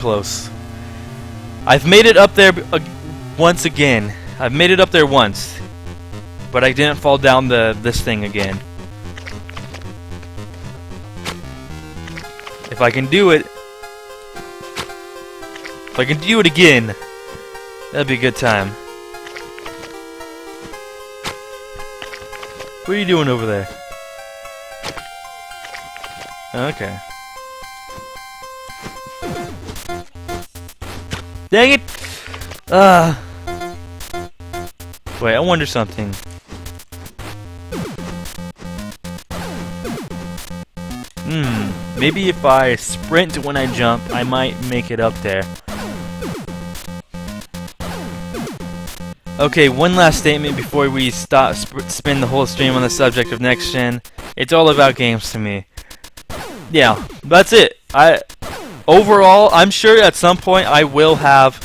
close. I've made it up there once again. I've made it up there once, but I didn't fall down this thing again. If I can do it, again, that'd be a good time. What are you doing over there? Okay. Dang it! Wait, I wonder something. Maybe if I sprint when I jump, I might make it up there. Okay, one last statement before we spin the whole stream on the subject of next gen. It's all about games to me. Yeah, that's it. Overall, I'm sure at some point I will have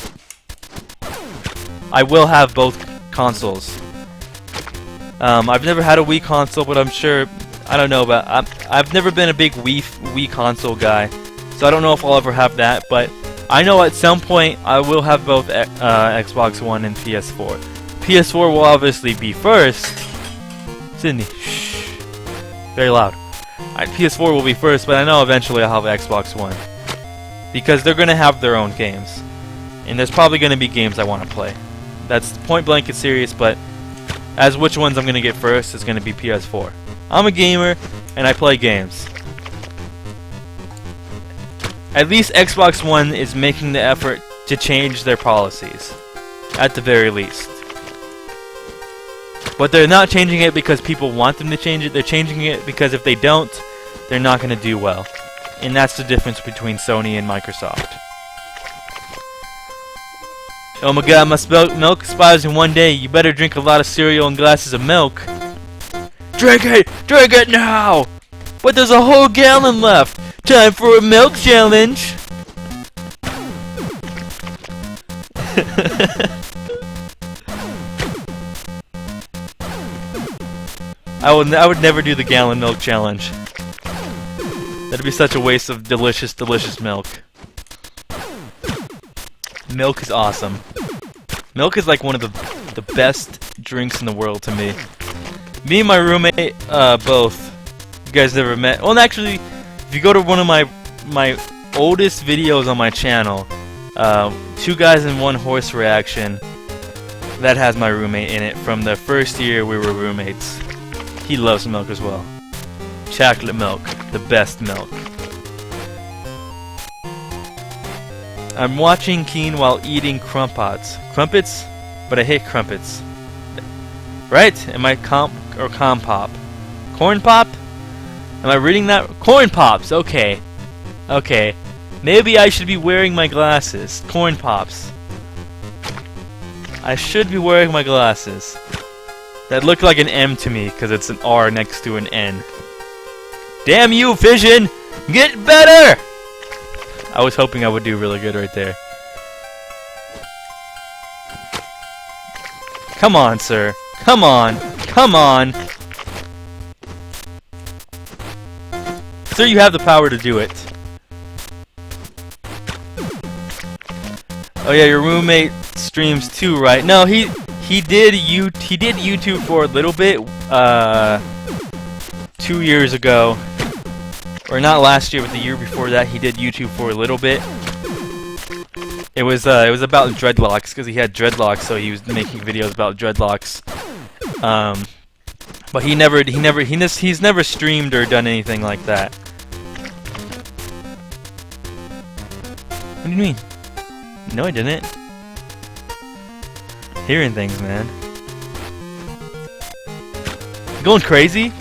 both consoles. I've never had a Wii console, but I'm sure, I don't know, but I've never been a big Wii console guy, so I don't know if I'll ever have that, but I know at some point I will have both Xbox One and PS4. PS4 will obviously be first. Sydney, shh. Very loud. PS4 will be first, but I know eventually I'll have Xbox One. Because they're going to have their own games. And there's probably going to be games I want to play. That's point blank and serious, but as which ones I'm going to get first is going to be PS4. I'm a gamer, and I play games. At least Xbox One is making the effort to change their policies. At the very least. But they're not changing it because people want them to change it. They're changing it because if they don't, they're not going to do well. And that's the difference between Sony and Microsoft. Oh my god, my milk expires in 1 day. You better drink a lot of cereal and glasses of milk. Drink it! Drink it now! But there's a whole gallon left! Time for a milk challenge! I would never do the gallon milk challenge. That'd be such a waste of delicious, delicious milk. Milk is awesome. Milk is like one of the best drinks in the world to me. Me and my roommate, both. You guys never met. Well, actually, if you go to one of my oldest videos on my channel, 2 Guys and 1 Horse reaction, that has my roommate in it from the first year we were roommates. He loves milk as well. Chocolate milk, the best milk. I'm watching Keen while eating crumpets. Crumpets? But I hate crumpets. Right? Am I comp or compop? Corn pop? Am I reading that? Corn pops, okay. Okay. Maybe I should be wearing my glasses. Corn pops. I should be wearing my glasses. That looked like an M to me because it's an R next to an N. Damn you, Vision! Get better! I was hoping I would do really good right there. Come on, sir. Come on. Come on. Sir, you have the power to do it. Oh yeah, your roommate streams too, right? No, he did YouTube for a little bit 2 years ago. Or not last year, but the year before that, he did YouTube for a little bit. It was about dreadlocks because he had dreadlocks, so he was making videos about dreadlocks. But he's never streamed or done anything like that. What do you mean? No, I didn't. Hearing things, man. Going crazy?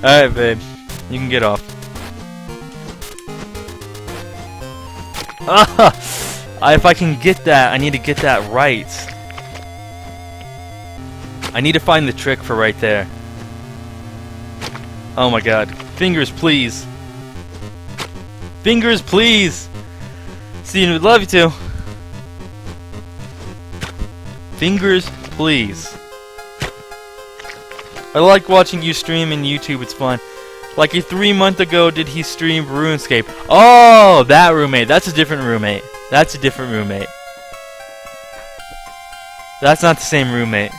Alright, babe. You can get off. If I can get that, I need to get that right. I need to find the trick for right there. Oh my god. Fingers, please. Fingers, please! See, we'd love you to. Fingers, please. I like watching you stream in YouTube, it's fun. Like 3 months ago, did he stream RuneScape? Oh, that roommate. That's a different roommate. That's a different roommate. That's not the same roommate.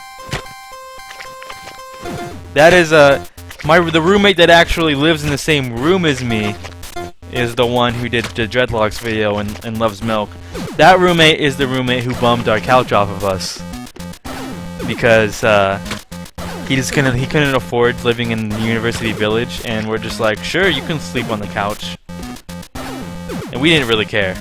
That is the roommate that actually lives in the same room as me is the one who did the Dreadlocks video and loves milk. That roommate is the roommate who bummed our couch off of us because he couldn't afford living in the University Village, and we're just like, sure, you can sleep on the couch, and we didn't really care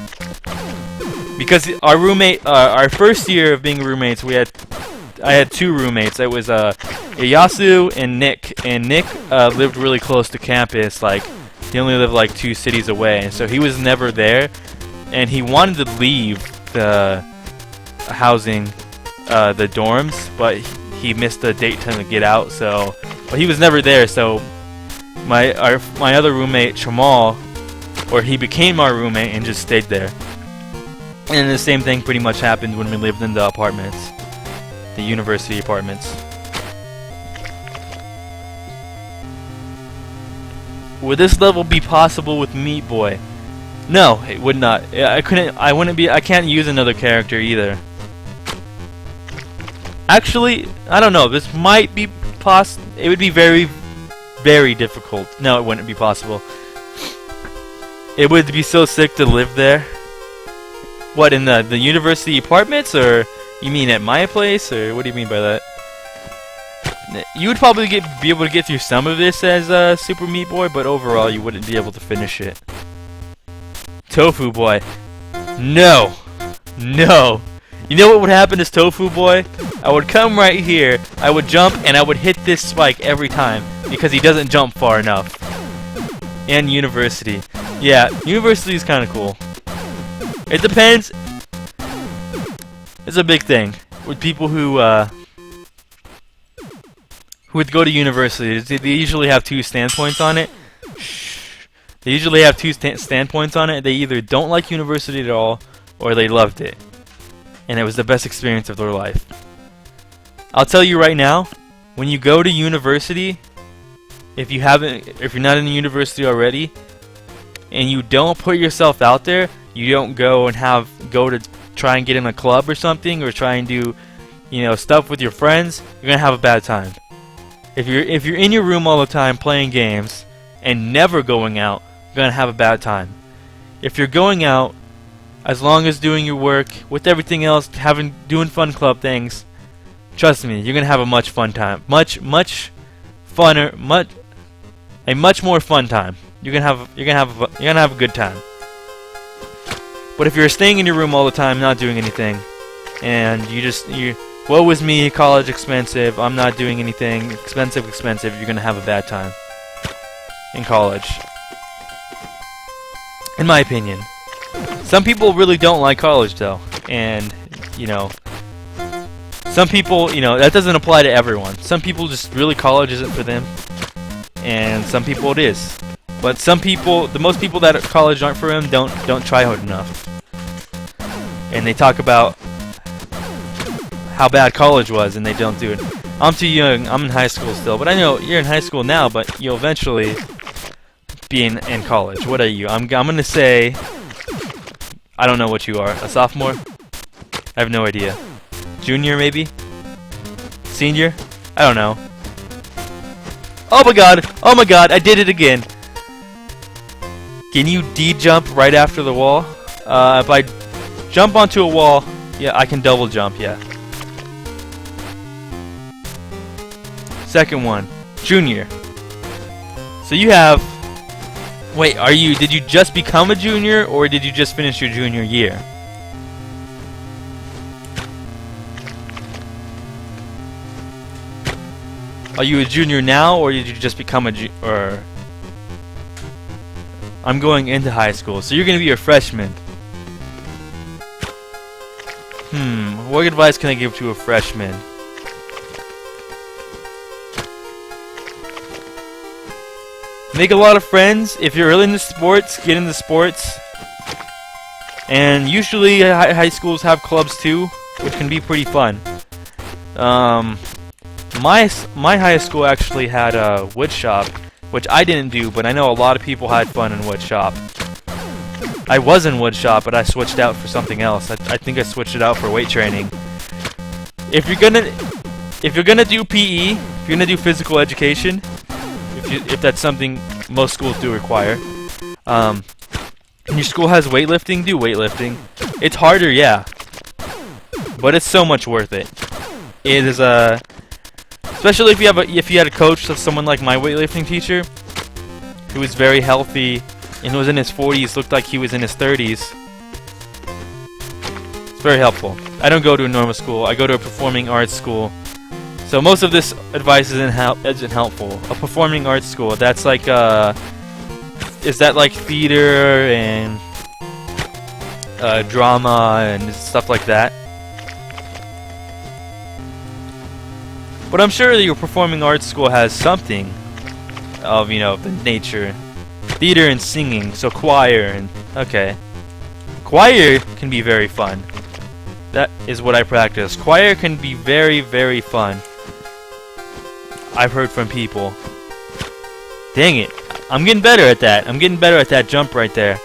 because our roommate, our first year of being roommates, I had 2 roommates. It was Iyasu and Nick, lived really close to campus. Like, he only lived like 2 cities away, and so he was never there, and he wanted to leave the housing, the dorms, but he missed the date time to get out, so but he was never there. So my other roommate Shamal, or he became our roommate and just stayed there. And the same thing pretty much happened when we lived in the apartments, the university apartments. Would this level be possible with Meat Boy? No, it would not. I can't use another character either. Actually, I don't know. This might be it would be very, very difficult. No, it wouldn't be possible. It would be so sick to live there. What, in the university apartments, or you mean at my place, or what do you mean by that? You would probably be able to get through some of this as Super Meat Boy, but overall you wouldn't be able to finish it. Tofu Boy. No. No. You know what would happen as Tofu Boy? I would come right here, I would jump, and I would hit this spike every time, because he doesn't jump far enough. And University. Yeah, University is kind of cool. It depends. It's a big thing with people who would go to university. They usually have 2 standpoints on it. They usually have 2 standpoints on it. They either don't like university at all, or they loved it, and it was the best experience of their life. I'll tell you right now, when you go to university, if you're not in the university already, and you don't put yourself out there, you don't go to try and get in a club or something, or try and do, stuff with your friends, you're gonna have a bad time. If you're in your room all the time playing games and never going out, you're gonna have a bad time. If you're going out, as long as doing your work with everything else, doing fun club things, trust me, you're gonna have a much more fun time. You're gonna have a good time. But if you're staying in your room all the time, not doing anything, and woe is me, college expensive, I'm not doing anything, expensive, you're gonna have a bad time in college. In my opinion. Some people really don't like college though, and some people, that doesn't apply to everyone. Some people just really, college isn't for them, and some people it is. But some people, the most people that college aren't for them, don't try hard enough. And they talk about how bad college was, and they don't do it. I'm too young. I'm in high school still, but I know you're in high school now, but you'll eventually be in college. What are you? I'm gonna say, I don't know what you are. A sophomore? I have no idea. Junior, maybe? Senior? I don't know. Oh my god! Oh my god! I did it again! Can you D-jump right after the wall? If I jump onto a wall, yeah, I can double jump, yeah. Second one. Junior. So you have... Wait, did you just become a junior, or did you just finish your junior year? Are you a junior now, or did you just become or... I'm going into high school, so you're gonna be a freshman. What advice can I give to a freshman? Make a lot of friends. If you're really into sports, get into sports. And usually high schools have clubs too, which can be pretty fun. My high school actually had a wood shop, which I didn't do, but I know a lot of people had fun in wood shop. I was in wood shop, but I switched out for something else. I think I switched it out for weight training. If you're gonna do PE, if you're gonna do physical education, if that's something most schools do require, and your school has weightlifting, do weightlifting. It's harder, yeah, but it's so much worth it. It is especially if you had a coach, like someone like my weightlifting teacher, who was very healthy and who was in his 40s, looked like he was in his 30s. It's very helpful. I don't go to a normal school. I go to a performing arts school. So most of this advice isn't helpful. A performing arts school, that's like is that like theater and drama and stuff like that? But I'm sure that your performing arts school has something of, you know, the nature. Theater and singing, so choir and... okay. Choir can be very fun. That is what I practice. Choir can be very, very fun. I've heard from people. Dang it. I'm getting better at that. I'm getting better at that jump right there.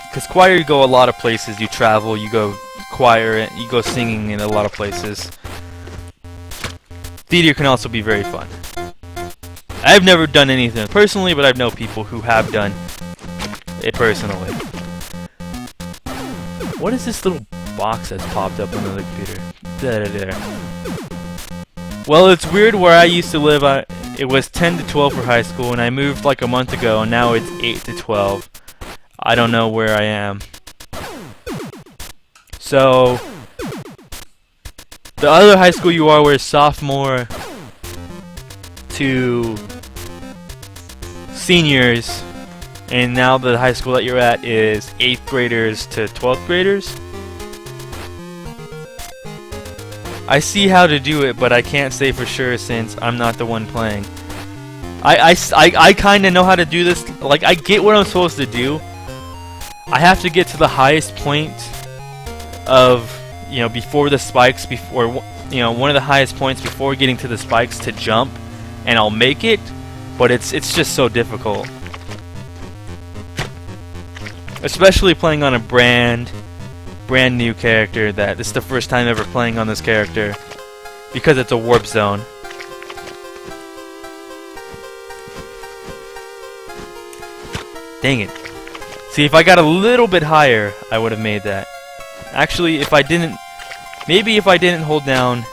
Because choir, you go a lot of places. You travel, you go choir, and you go singing in a lot of places. Theater can also be very fun. I've never done anything personally, but I know people who have done it personally. What is this little box that's popped up on the computer? There. Well, it's weird where I used to live. It was 10 to 12 for high school, and I moved like a month ago, and now it's 8 to 12. I don't know where I am. So, the other high school you are was sophomore to seniors, and now the high school that you're at is 8th graders to 12th graders. I see how to do it, but I can't say for sure since I'm not the one playing. I kind of know how to do this. Like, I get what I'm supposed to do. I have to get to the highest point of, you know, before the spikes, before, you know, one of the highest points before getting to the spikes to jump, and I'll make it, but it's just so difficult. Especially playing on a brand new character that this is the first time ever playing on this character because it's a warp zone. Dang it. See, if I got a little bit higher, I would have made that. Actually, if I didn't hold down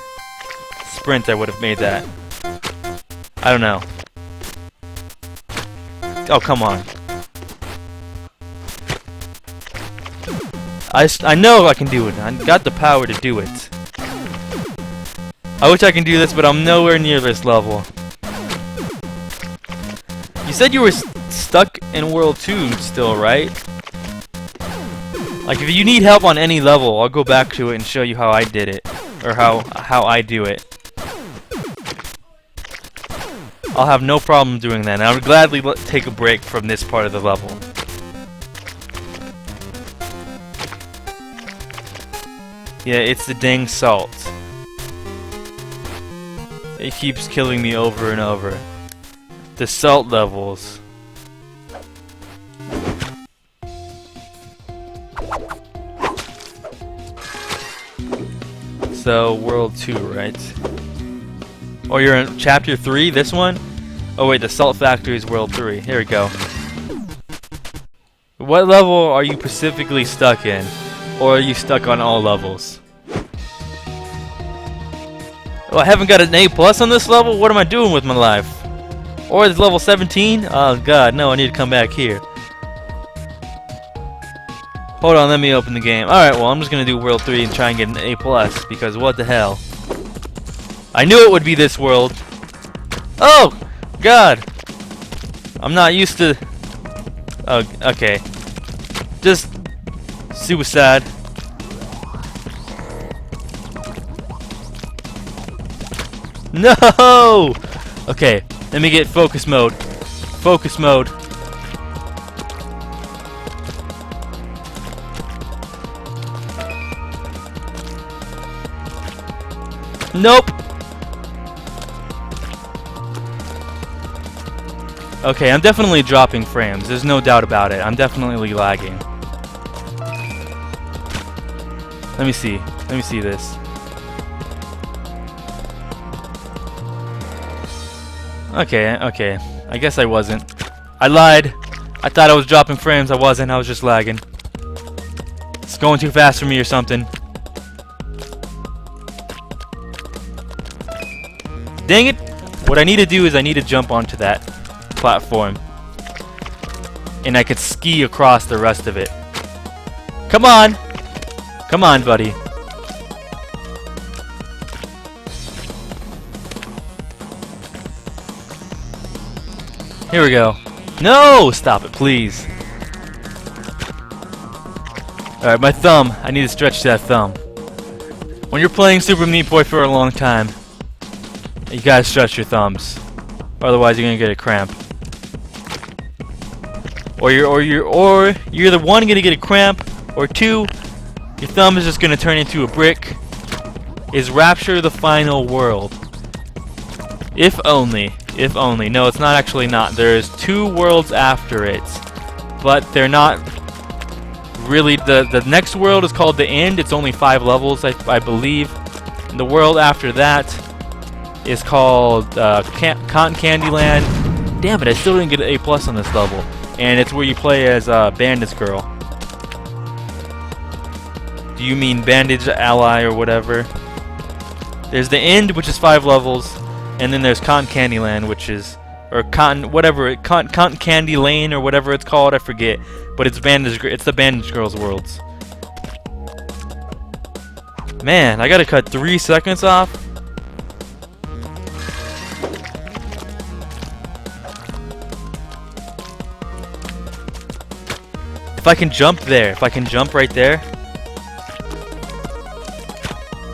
sprint, I would have made that. I don't know. Oh, come on. I know I can do it. I got the power to do it. I wish I can do this, but I'm nowhere near this level. You said you were stuck in World 2 still, right? Like, if you need help on any level, I'll go back to it and show you how I did it. Or how I do it. I'll have no problem doing that, and I would gladly take a break from this part of the level. Yeah, it's the dang salt. It keeps killing me over and over. The salt levels. So, World 2, right? Oh, you're in Chapter 3, this one? Oh wait, the Salt Factory is World 3. Here we go. What level are you specifically stuck in? Or are you stuck on all levels? Oh, I haven't got an A+ on this level? What am I doing with my life? Or is level 17? Oh god, no, I need to come back here. Hold on, let me open the game. Alright, well, I'm just gonna do World 3 and try and get an A+, because what the hell? I knew it would be this world. Oh! God! I'm not used to... Oh, okay. Just... suicide. No! Okay, let me get focus mode. Focus mode. Nope! Okay, I'm definitely dropping frames. There's no doubt about it. I'm definitely lagging. Let me see. Let me see this. Okay, okay. I guess I wasn't. I lied. I thought I was dropping frames. I wasn't. I was just lagging. It's going too fast for me or something. Dang it! What I need to do is I need to jump onto that platform. And I could ski across the rest of it. Come on! Come on, buddy. Here we go. No! Stop it, please. Alright, my thumb. I need to stretch that thumb. When you're playing Super Meat Boy for a long time, you gotta stretch your thumbs. Otherwise you're gonna get a cramp. Or you're the one gonna get a cramp, or two, your thumb is just gonna turn into a brick. Is Rapture the final world? If only. If only. No, it's not actually not. There's 2 worlds after it. But they're not really. The next world is called the End. It's only 5 levels, I believe. And the world after that is called Cotton Candy Land. Damn it, I still didn't get an A+ on this level. And it's where you play as Bandage Girl. Do you mean Bandage Ally or whatever? There's the End, which is 5 levels. And then there's Cotton Candy Land, which is, or Cotton Candy Lane or whatever it's called, I forget. But it's the Bandage Girls worlds. Man, I gotta cut 3 seconds off. If I can jump there, if I can jump right there.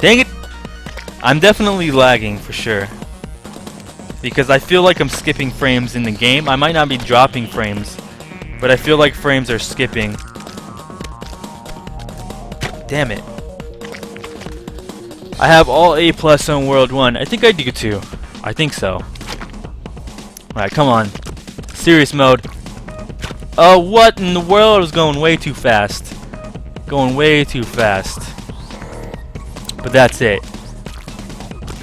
Dang it! I'm definitely lagging for sure. Because I feel like I'm skipping frames in the game. I might not be dropping frames, but I feel like frames are skipping. Damn it. I have all A+ on World 1. I think I do too. I think so. Alright, come on. Serious mode. Oh, what in the world? I was going way too fast. Going way too fast. But that's it.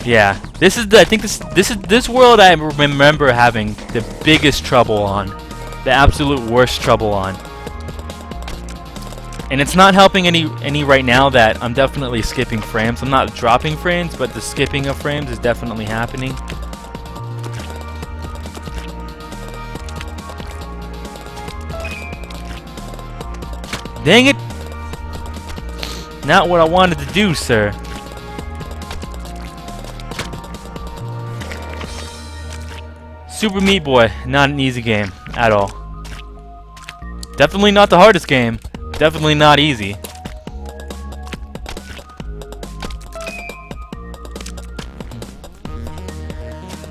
Yeah, this is I think this world I remember having the biggest trouble on, the absolute worst trouble on, and it's not helping any right now that I'm definitely skipping frames. I'm not dropping frames, but the skipping of frames is definitely happening. Dang it! Not what I wanted to do, sir. Super Meat Boy, not an easy game at all. Definitely not the hardest game. Definitely not easy.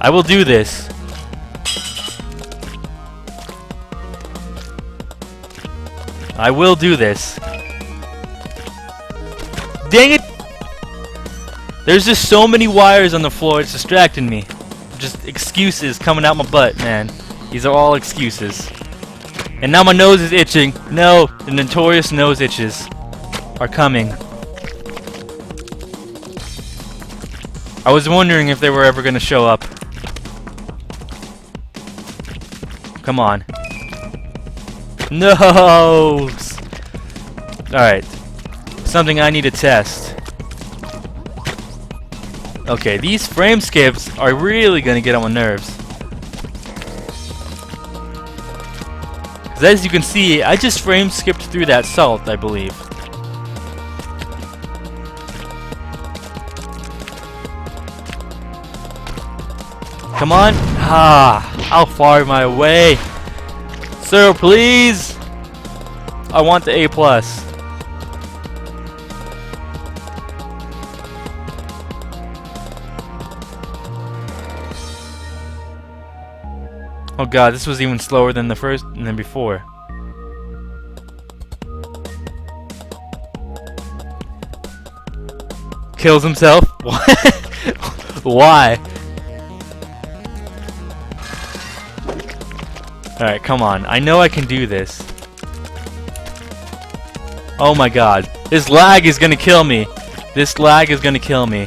I will do this. I will do this. Dang it! There's just so many wires on the floor, it's distracting me. Just excuses coming out my butt, man. These are all excuses. And now my nose is itching. No, the notorious nose itches are coming. I was wondering if they were ever gonna show up. Come on. No! Alright. Something I need to test. Okay, these frame skips are really gonna get on my nerves. 'Cause as you can see, I just frame skipped through that salt, I believe. Come on. Ah, how far am I away? Sir, please. I want the A+. Oh god, this was even slower than the first and then before. Kills himself? Why? Alright, come on. I know I can do this. Oh my god. This lag is gonna kill me. This lag is gonna kill me.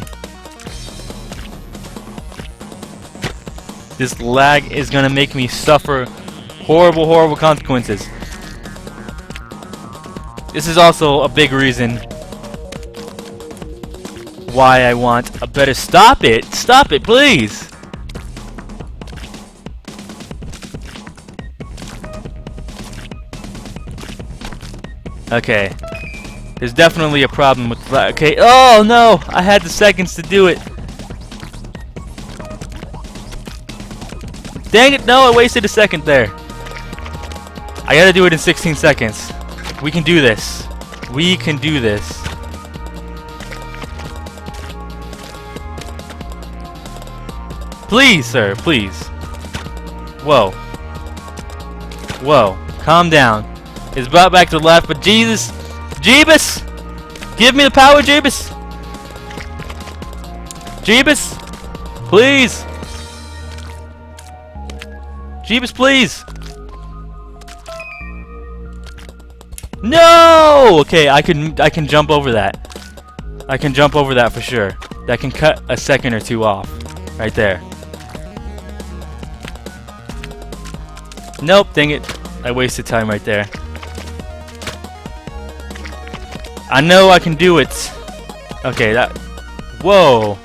This lag is gonna make me suffer horrible, horrible consequences. This is also a big reason why I want a better... Stop it! Stop it, please! Okay. There's definitely a problem with that. Okay. Oh no! I had the seconds to do it. Dang it! No, I wasted a second there. I gotta do it in 16 seconds. We can do this. We can do this. Please, sir, please. Whoa. Whoa. Calm down. It's brought back to life, but Jesus. Jeebus! Give me the power, Jeebus! Jeebus! Please! Jeebus, please! No! Okay, I can jump over that. I can jump over that for sure. That can cut a second or two off. Right there. Nope, dang it. I wasted time right there. I know I can do it. Okay, that... Whoa!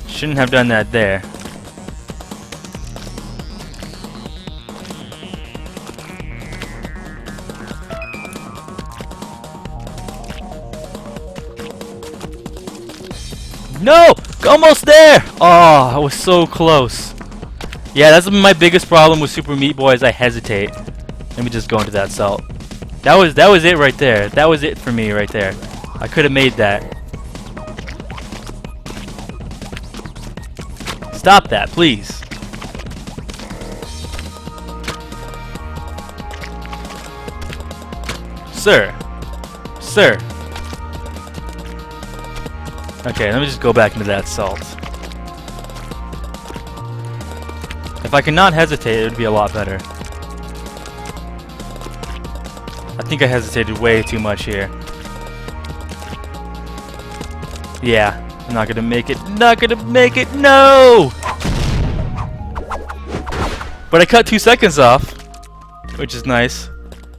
Shouldn't have done that there. No! Almost there! Oh, I was so close. Yeah, that's my biggest problem with Super Meat Boy is I hesitate. Let me just go into that salt. That was it right there. That was it for me right there. I could have made that. Stop that, please. Sir. Sir. Okay, let me just go back into that salt. If I could not hesitate, it would be a lot better. I think I hesitated way too much here. Yeah, I'm not gonna make it. Not gonna make it. No! But I cut 2 seconds off, which is nice.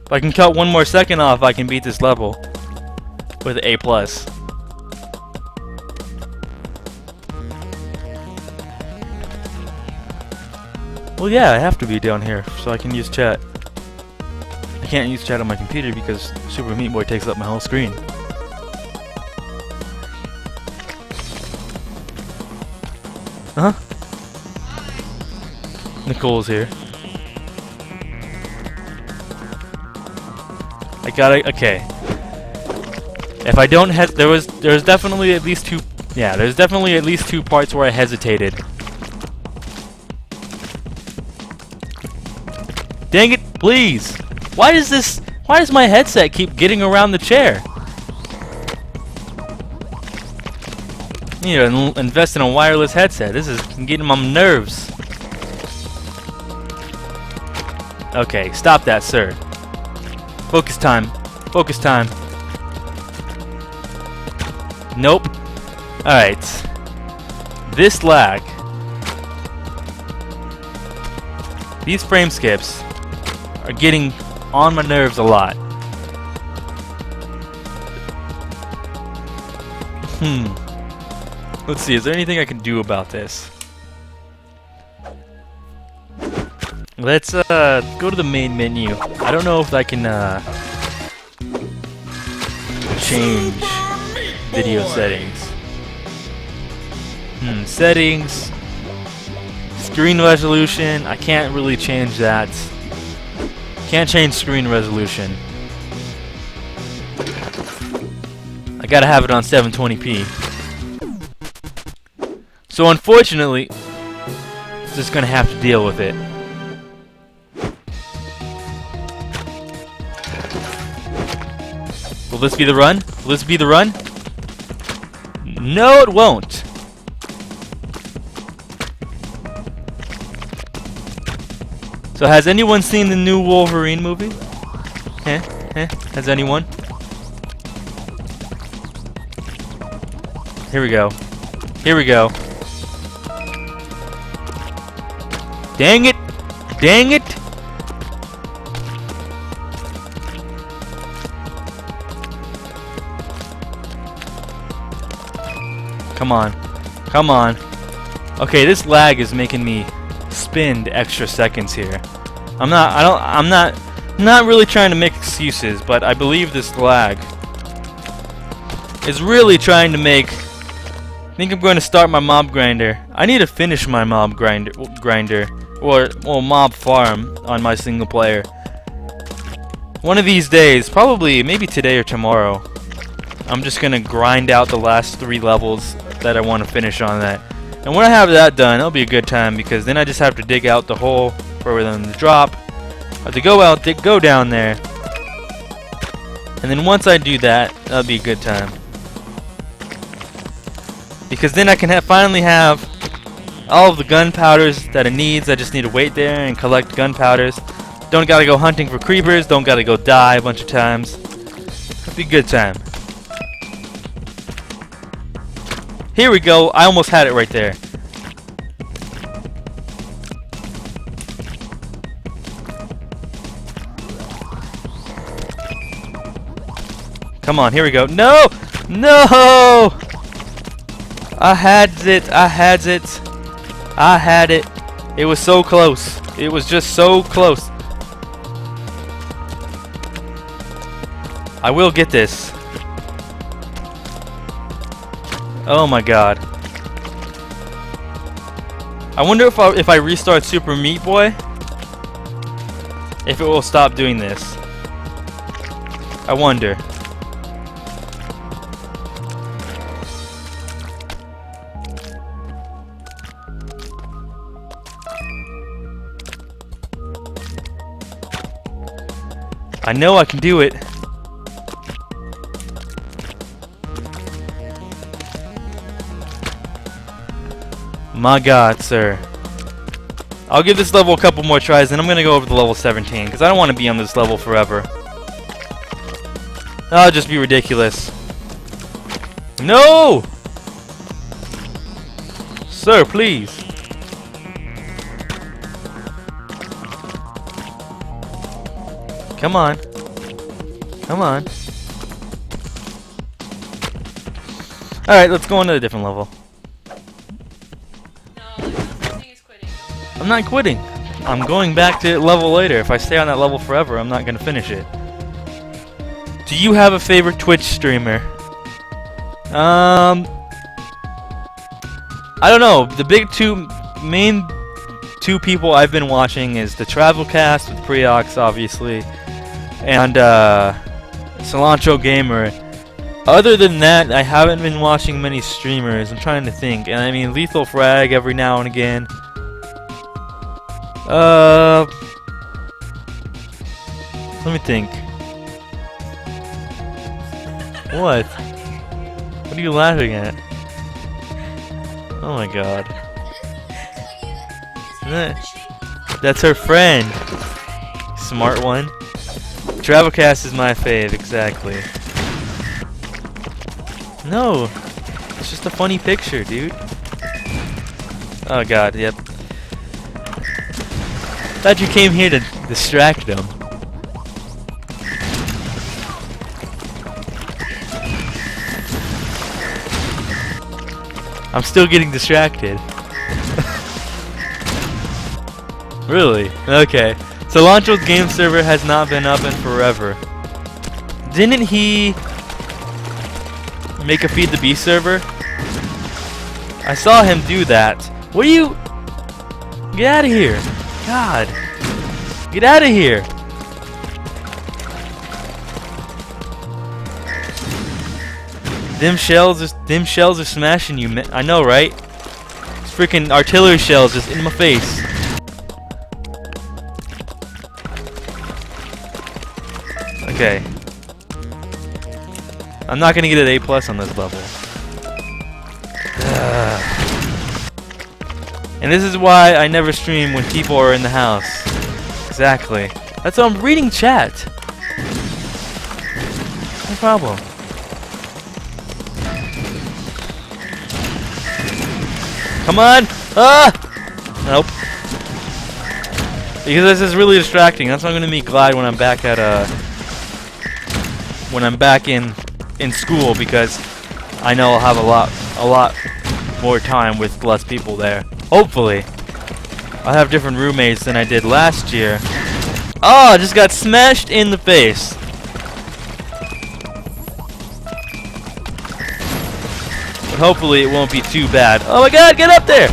If I can cut 1 more second off, I can beat this level with an A+. Well, yeah, I have to be down here so I can use chat. I can't use chat on my computer because Super Meat Boy takes up my whole screen. Huh? Nicole's here. I gotta... Okay. If I don't there's definitely at least 2... Yeah, there's definitely at least 2 parts where I hesitated. Dang it, please! Why does my headset keep getting around the chair? I need to invest in a wireless headset. This is getting on my nerves. Okay, stop that, sir. Focus time. Focus time. Nope. Alright. This lag. These frame skips are getting on my nerves a lot. Let's see, is there anything I can do about this? Let's go to the main menu. I don't know if I can change video settings. Settings, screen resolution. I can't really change that. Can't change screen resolution. I gotta have it on 720p. So unfortunately, just gonna have to deal with it. Will this be the run? Will this be the run? No, it won't. So So has anyone seen the new Wolverine movie? Has anyone? Here we go. Here we go. Dang it! Dang it! Come on. Come on. Okay, this lag is making me spend extra seconds here. I'm not really trying to make excuses, but I believe this lag is really trying to make. I think I'm going to start my mob grinder. I need to finish my mob grinder or mob farm on my single player. One of these days, probably maybe today or tomorrow, I'm just gonna grind out the last 3 levels that I want to finish on that. And when I have that done, it'll be a good time because then I just have to dig out the hole for them to drop. I have to go out, go down there, and then once I do that, that'll be a good time. Because then I can finally have all of the gunpowders that it needs. I just need to wait there and collect gunpowders. Don't gotta go hunting for creepers. Don't gotta go die a bunch of times. It'll be a good time. Here we go. I almost had it right there. Come on, here we go. No! No! I had it. I had it. I had it. It was so close. It was just so close. I will get this. Oh my god. I wonder if I restart Super Meat Boy, if it will stop doing this. I wonder. I know I can do it. My god, sir. I'll give this level a couple more tries, and I'm gonna go over to level 17, because I don't want to be on this level forever. That'll just be ridiculous. No! Sir, please. Come on. Come on. Alright, let's go on to a different level. I'm not quitting. I'm going back to level later. If I stay on that level forever, I'm not going to finish it. Do you have a favorite Twitch streamer? I don't know. The main two people I've been watching is the Travelcast with Preox, obviously, and Cilantro Gamer. Other than that, I haven't been watching many streamers. I'm trying to think. And I mean, Lethal Frag every now and again. Let me think. What? What are you laughing at? Oh my god. That's her friend. Smart one. Travelcast is my fave, exactly. No, it's just a funny picture, dude. Oh god, yep. Thought you came here to distract them. I'm still getting distracted. Really? Okay. Cilantro's game server has not been up in forever. Didn't he make a Feed the Beast server? I saw him do that. What are you? Get out of here. God. Get out of here. Them shells are smashing you, man. I know, right? It's freaking artillery shells just in my face. Okay. I'm not gonna get an A+ on this level. And this is why I never stream when people are in the house. Exactly. That's why I'm reading chat. No problem. Come on! Ah! Nope. Because this is really distracting. That's why I'm gonna be glad when I'm back at when I'm back in school, because I know I'll have a lot more time with less people there. Hopefully. I'll have different roommates than I did last year. Oh, I just got smashed in the face. But hopefully it won't be too bad. Oh my god, get up there!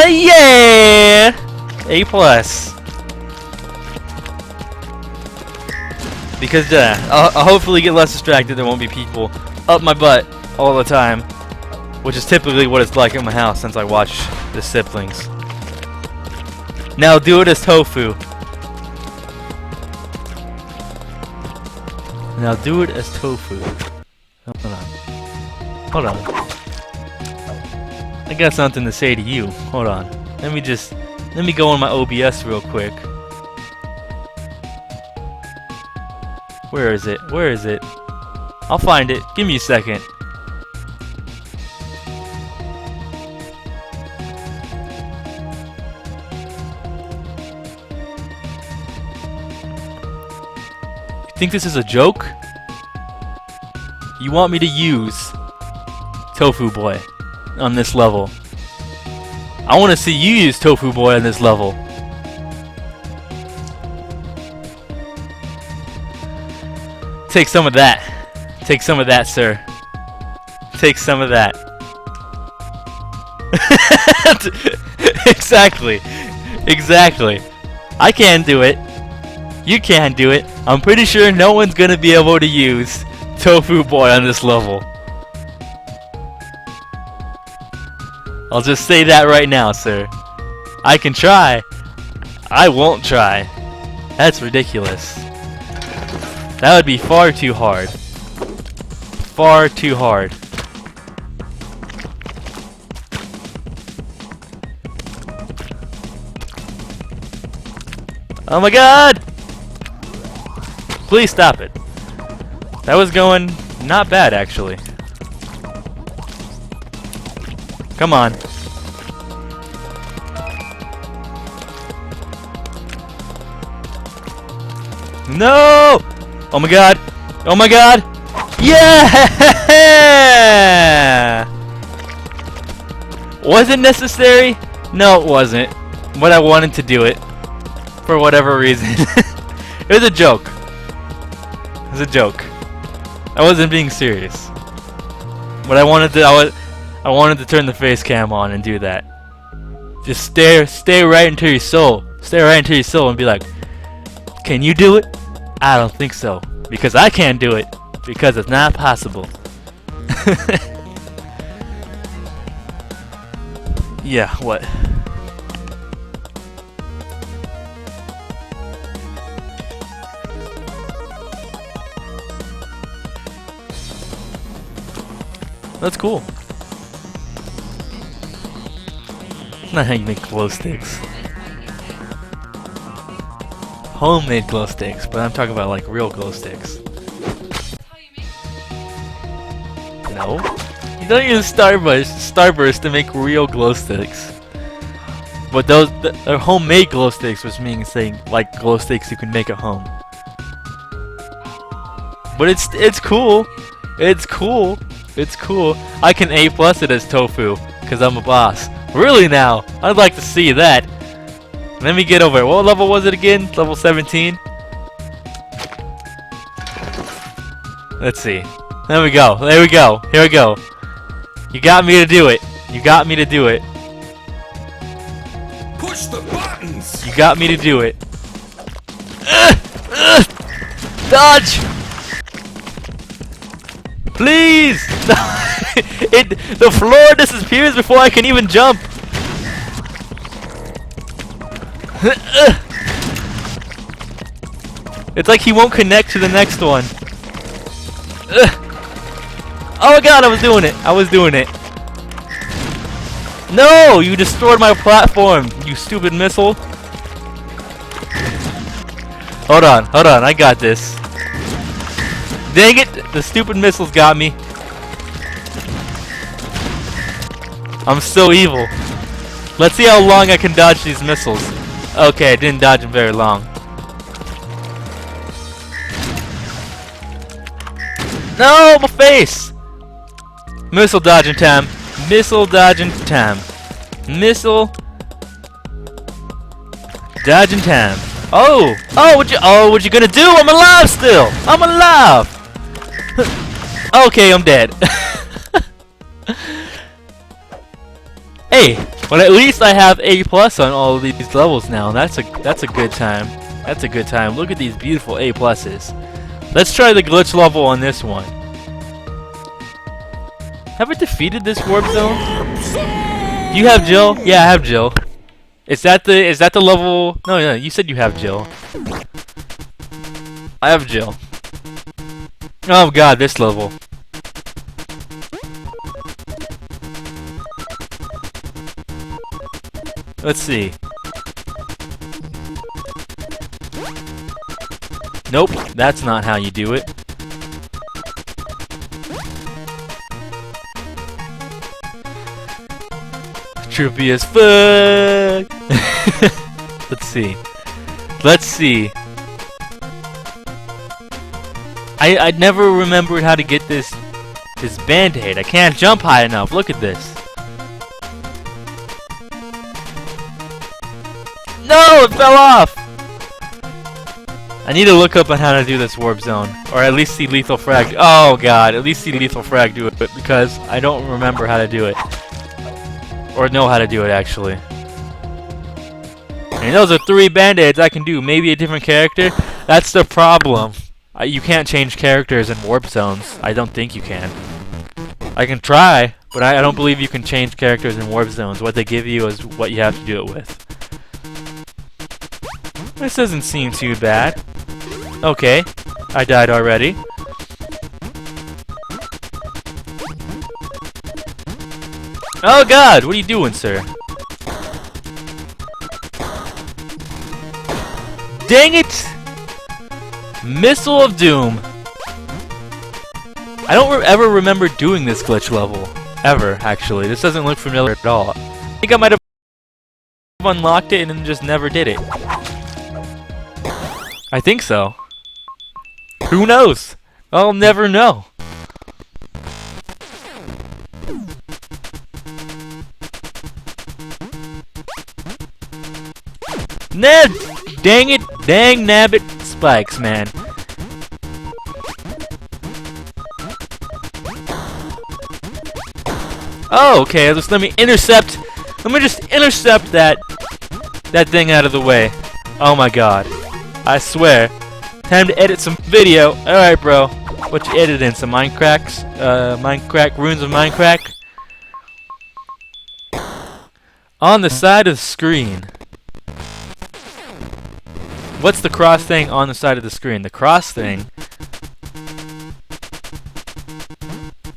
Yeah! A+. Because I'll hopefully get less distracted. There won't be people up my butt all the time, which is typically what it's like at my house since I watch the siblings. Now do it as Tofu. Now do it as Tofu. Hold on. Hold on. I got something to say to you. Hold on. Let me go on my OBS real quick. Where is it? Where is it? I'll find it. Give me a second. You think this is a joke? You want me to use Tofu Boy on this level? I want to see you use Tofu Boy on this level. Take some of that. Take some of that, sir. Take some of that. Exactly. Exactly. I can do it. You can do it. I'm pretty sure no one's gonna be able to use Tofu Boy on this level. I'll just say that right now, sir. I can try. I won't try. That's ridiculous. That would be far too hard. Far too hard. Oh my god! Please stop it. That was going not bad, actually. Come on. No! Oh my god! Oh my god! Yeah! Was it necessary? No, it wasn't. But I wanted to do it. For whatever reason. It was a joke. It was a joke. I wasn't being serious. But I wanted to turn the face cam on and do that. Just stare right into your soul. Stare right into your soul and be like, can you do it? I don't think so. Because I can't do it. Because it's not possible. Yeah, what? That's cool. That's not how you make glow sticks. Homemade glow sticks, but I'm talking about like real glow sticks. No? You don't use Starburst to make real glow sticks. But those are homemade glow sticks, which means saying like glow sticks you can make at home. But it's cool. It's cool. It's cool. I can A+ it as Tofu, because I'm a boss. Really now? I'd like to see that. Let me get over it. What level was it again? Level 17? Let's see. There we go. There we go. Here we go. You got me to do it. You got me to do it. Push the buttons! You got me to do it. Dodge! Please! The floor disappears before I can even jump. It's like he won't connect to the next one. Oh my god, I was doing it. I was doing it. No! You destroyed my platform, you stupid missile. Hold on, I got this. Dang it! The stupid missiles got me. I'm so evil. Let's see how long I can dodge these missiles. Okay, I didn't dodge them very long. No, my face! Missile dodging time. Missile dodging time. Missile dodging time. Oh! What you gonna do? I'm alive still! I'm alive! Okay, I'm dead. Hey, but at least I have A+ on all of these levels now. That's a good time. That's a good time. Look at these beautiful A+. Let's try the glitch level on this one. Have I defeated this warp zone? Do you have Jill? Yeah, I have Jill. Is that the level? No, you said you have Jill. I have Jill. Oh god, this level. Let's see. Nope, that's not how you do it. Trippy as fuck. Let's see. Let's see. I never remembered how to get this band-aid. I can't jump high enough. Look at this. No, it fell off. I need to look up on how to do this warp zone, or at least see Lethal Frag. Oh god, at least see Lethal Frag do it, because I don't remember how to do it. Or know how to do it, actually. And those are 3 band-aids I can do. Maybe a different character? That's the problem. You can't change characters in warp zones. I don't think you can. I can try, but I don't believe you can change characters in warp zones. What they give you is what you have to do it with. This doesn't seem too bad. Okay, I died already. Oh god, what are you doing, sir? Dang it! Missile of Doom. I don't ever remember doing this glitch level. Ever, actually. This doesn't look familiar at all. I think I might have unlocked it and then just never did it. I think so. Who knows? I'll never know. Ned! Dang it! Dang nabbit spikes, man. Oh, okay. Let me intercept. Let me just intercept that thing out of the way. Oh my god. I swear. Time to edit some video. Alright, bro. What you editing? Some Minecracks? Minecraft runes of Minecraft? On the side of the screen. What's the cross thing on the side of the screen? The cross thing.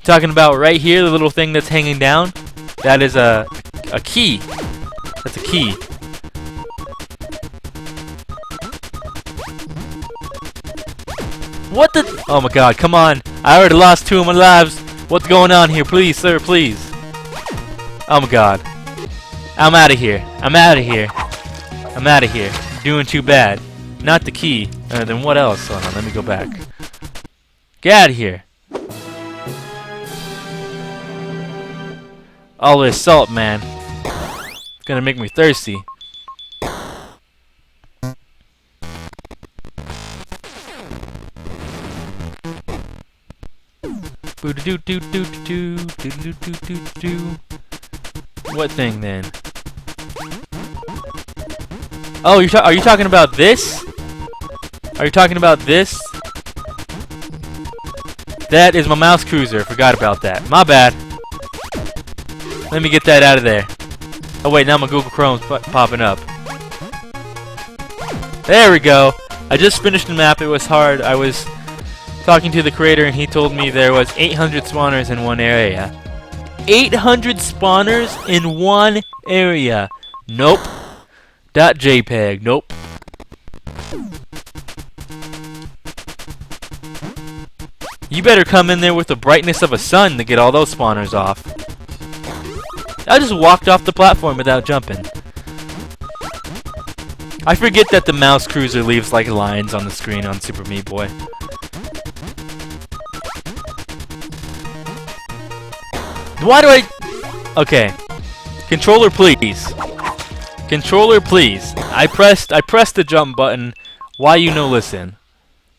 Talking about right here, the little thing that's hanging down? That is a key. That's a key. What the? Oh my god, come on. I already lost 2 of my lives. What's going on here? Please, sir, please. Oh my god. I'm out of here. I'm out of here. I'm out of here. Doing too bad. Not the key. Then what else? Hold on, let me go back. Get out of here. All this salt, man. It's gonna make me thirsty. What thing then? Oh, are you talking about this? Are you talking about this? That is my mouse cruiser. Forgot about that. My bad. Let me get that out of there. Oh wait, now my Google Chrome's popping up. There we go. I just finished the map. It was hard. I was talking to the creator and he told me there was 800 spawners in one area. 800 spawners in one area. Nope. .jpg. Nope. You better come in there with the brightness of a sun to get all those spawners off. I just walked off the platform without jumping. I forget that the mouse cruiser leaves like lines on the screen on Super Meat Boy. Why do I... Okay. Controller, please. Controller, please. I pressed the jump button. Why you no listen?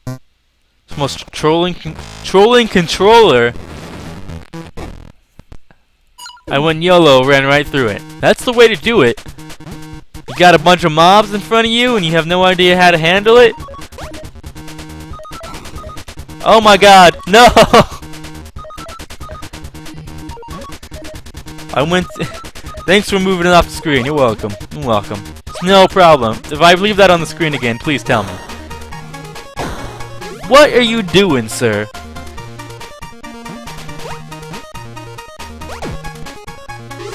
It's the most trolling controller. I went YOLO, ran right through it. That's the way to do it. You got a bunch of mobs in front of you and you have no idea how to handle it? Oh my god, no! Thanks for moving it off the screen. You're welcome. You're welcome. It's no problem. If I leave that on the screen again, please tell me. What are you doing, sir?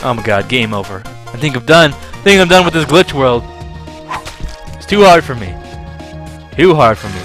Oh my god, game over. I think I'm done. I think I'm done with this glitch world. It's too hard for me. Too hard for me.